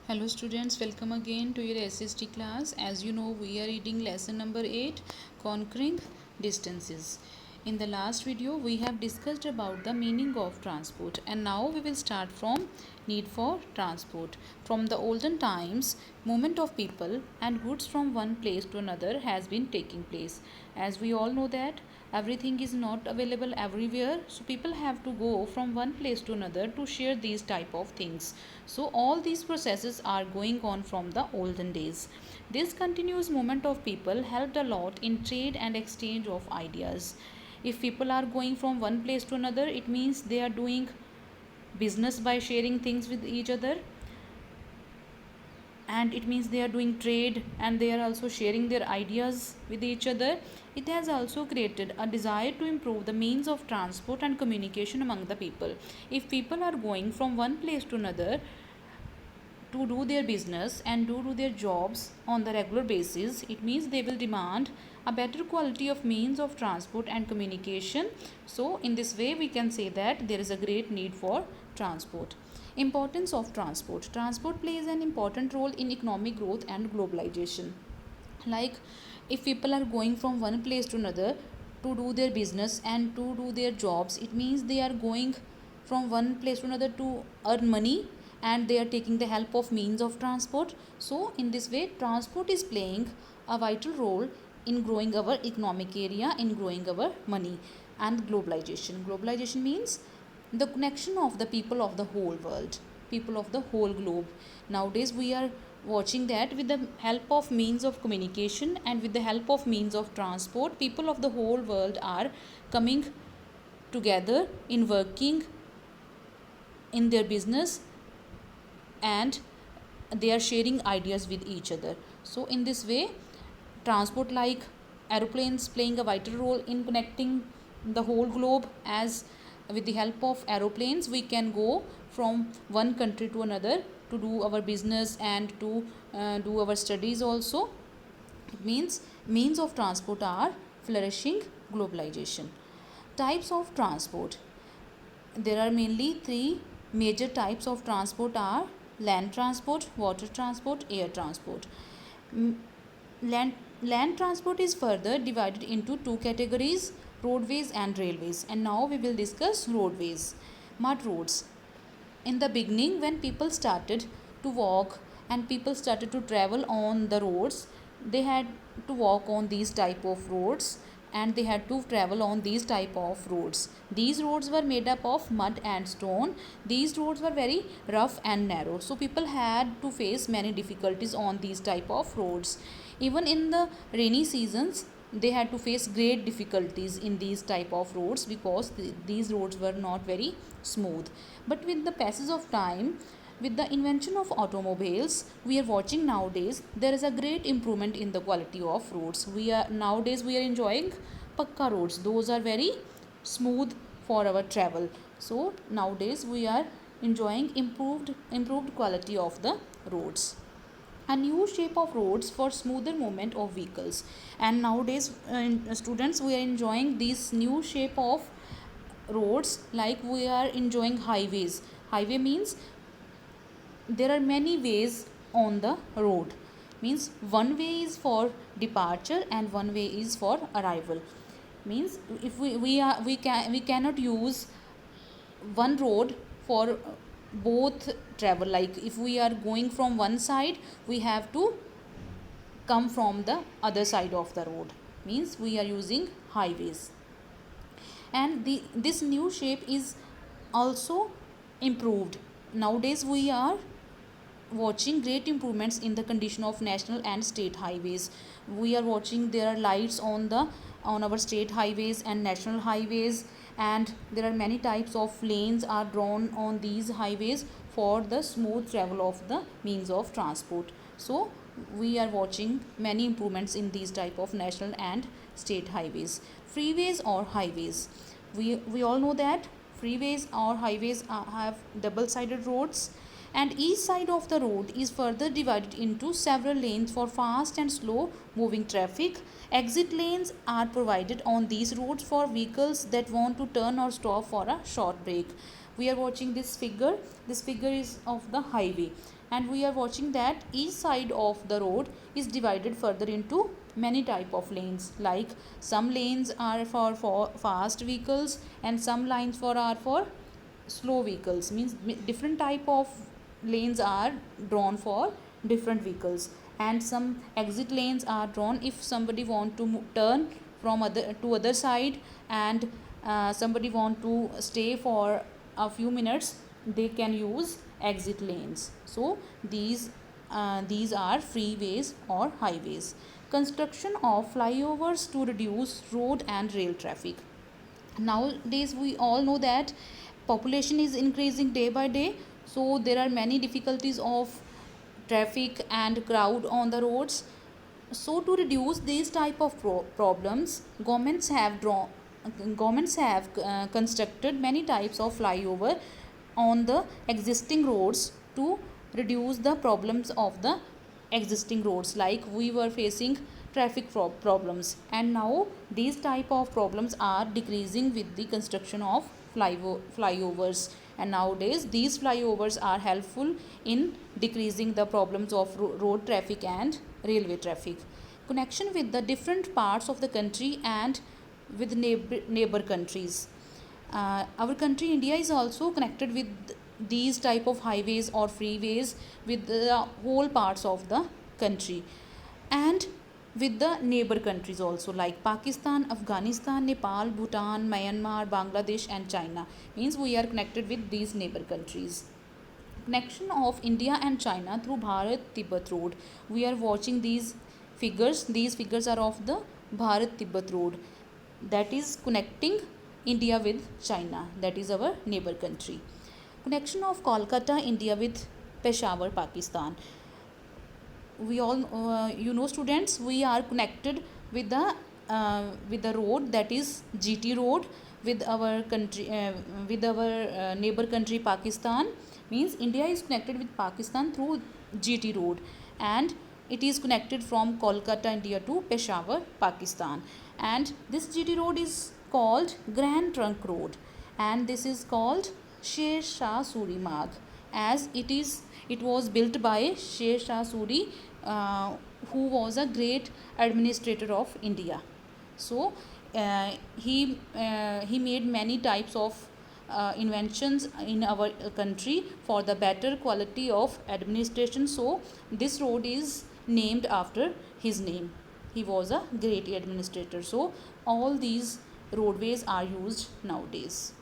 Hello students, welcome again to your SST class. As you know, we are reading lesson number 8, Conquering Distances. In the last video, we have discussed about the meaning of transport, and now we will start from need for transport. From the olden times, movement of people and goods from one place to another has been taking place. As we all know that everything is not available everywhere, so people have to go from one place to another to share these type of things. So all these processes are going on from the olden days. This continuous movement of people helped a lot in trade and exchange of ideas. If people are going from one place to another, it means they are doing business by sharing things with each other, and it means they are doing trade and they are also sharing their ideas with each other. It has also created a desire to improve the means of transport and communication among the people. If people are going from one place to another to do their business and do their jobs on the regular basis, it means they will demand a better quality of means of transport and communication. So in this way we can say that there is a great need for transport. Importance of transport. Transport plays an important role in economic growth and globalization. Like, if people are going from one place to another to do their business and to do their jobs, it means they are going from one place to another to earn money, and they are taking the help of means of transport. So in this way, transport is playing a vital role in growing our economic area, in growing our money. And globalization means the connection of the people of the whole world, people of the whole globe. Nowadays we are watching that with the help of means of communication and with the help of means of transport, people of the whole world are coming together in working in their business, and they are sharing ideas with each other. So in this way, transport like aeroplanes playing a vital role in connecting the whole globe, as with the help of aeroplanes we can go from one country to another to do our business and to do our studies also. It means means of transport are flourishing globalization. Types of transport. There are mainly three major types of transport are land transport, water transport, air transport. Land, land transport is further divided into two categories, roadways and railways. And now we will discuss roadways. Mud roads. In the beginning, when people started to walk and people started to travel on the roads, they had to walk on these type of roads, and they had to travel on these type of roads. These roads were made up of mud and stone. These roads were very rough and narrow, so people had to face many difficulties on these type of roads. Even in the rainy seasons, they had to face great difficulties in these type of roads because these roads were not very smooth. But with the passage of time, with the invention of automobiles, we are watching nowadays there is a great improvement in the quality of roads. We are enjoying pakka roads. Those are very smooth for our travel. So nowadays we are enjoying improved quality of the roads. A new shape of roads for smoother movement of vehicles. And nowadays students, we are enjoying this new shape of roads, like we are enjoying highways. Highway means there are many ways on the road, means one way is for departure and one way is for arrival. Means if we cannot use one road for both travel. Like, if we are going from one side, we have to come from the other side of the road, means we are using highways. And this new shape is also improved. Nowadays we are watching great improvements in the condition of national and state highways. We are watching there are lights on our state highways and national highways, and there are many types of lanes are drawn on these highways for the smooth travel of the means of transport. So we are watching many improvements in these type of national and state highways. Freeways or highways. We all know that freeways or highways have double sided roads, and each side of the road is further divided into several lanes for fast and slow moving traffic. Exit lanes are provided on these roads for vehicles that want to turn or stop for a short break. We are watching this figure. This figure is of the highway. and we are watching that each side of the road is divided further into many type of lanes, like some lanes are for fast vehicles and some lines for are for slow vehicles, means different type of lanes are drawn for different vehicles, and some exit lanes are drawn if somebody want to turn from other to other side, and somebody want to stay for a few minutes, they can use exit lanes. So these are freeways or highways. Construction of flyovers to reduce road and rail traffic. Nowadays we all know that population is increasing day by day, so there are many difficulties of traffic and crowd on the roads. So to reduce these type of problems, governments have constructed many types of flyover on the existing roads to reduce the problems of the existing roads, like we were facing traffic problems, and now these type of problems are decreasing with the construction of flyovers, and nowadays these flyovers are helpful in decreasing the problems of road traffic and railway traffic. Connection with the different parts of the country and with neighbor countries. Our country India is also connected with these type of highways or freeways with the whole parts of the country, and with the neighbor countries also, like Pakistan, Afghanistan, Nepal, Bhutan, Myanmar, Bangladesh and China, means we are connected with these neighbor countries. Connection of India and China through Bharat Tibet road. We are watching these figures are of the Bharat Tibet road, that is connecting India with China, that is our neighbor country. Connection of Kolkata, India with Peshawar, Pakistan. We all students, we are connected with the road, that is GT road, with our country, with our neighbor country Pakistan, means India is connected with Pakistan through GT road, and it is connected from Kolkata, India to Peshawar, Pakistan, and this GT road is called Grand Trunk Road, and this is called Sher Shah Suri Marg, as it was built by Sher Shah Suri, who was a great administrator of India. So he made many types of inventions in our country for the better quality of administration. So this road is named after his name. He was a great administrator. So all these roadways are used nowadays.